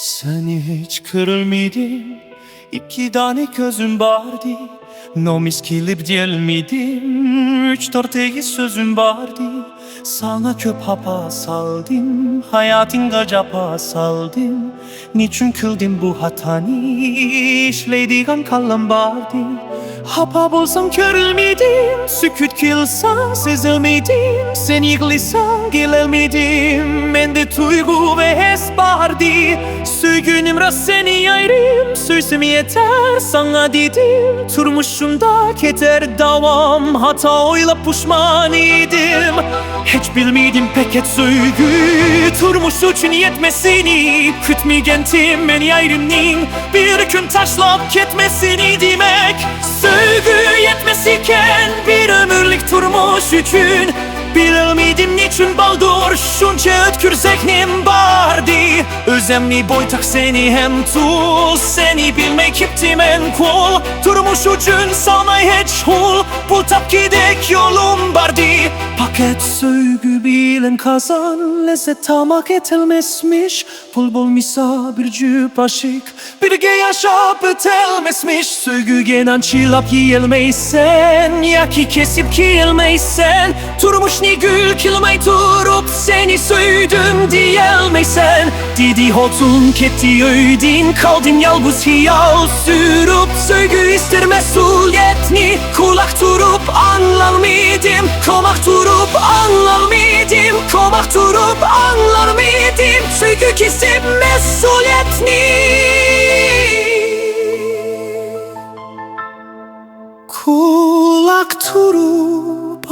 Seni hiç kırılmadım, iki tane gözüm vardı. Nomis kilip gelmedim, üç dört iyi sözüm vardı. Sana köp hapa saldım, hayatın gacapa saldım. Niçin kıldım bu hatanı, işleydiğin kallam vardı. Hapa bulsam körülmedim, sükut kilsam sezilmedim. Sen yıkılsan gelmedim, mende tuygu ve hes vardı. Söygünüm rast seni ayrım, sözüm yeter sana dedim. Turmuşumda keter davam, hata oylap puşman idim. Hiç bilmedim pek et söygü, turmuş için yetmesini. Kütmegentim beni ayrımnin, bir gün taşlap ketmesini demek. Söygü yetmesiken bir ömürlük turmuş için. Bilmedim niçin baldur şunca ötkür zehnim vardı. Özemli boytak seni hem tul, seni bilmek iptim en kul. Turmuş ucun sana hiç hul, bul tap gidek yolum vardı. Paket söygü bilen kazan, lezzet tamak etilmesmiş. Pul bul misafirci aşık, birge yaşap ötelmesmiş. Söygü genen çilap yiyelmeysen, yaki kesip kiyelmeysen. Turmuş ni gül kilmay turup seni söydüm diyelmeysen. Didi hotun ketti öydin, kaldın yalbuz hiyal sürüp. Söygü ister mesuliyetni, kulak turup anlar mıydım? Komak turup anlar mıydım? Komak turup anlar mıydım? Söygü kesip mesuliyetni. Kulak turup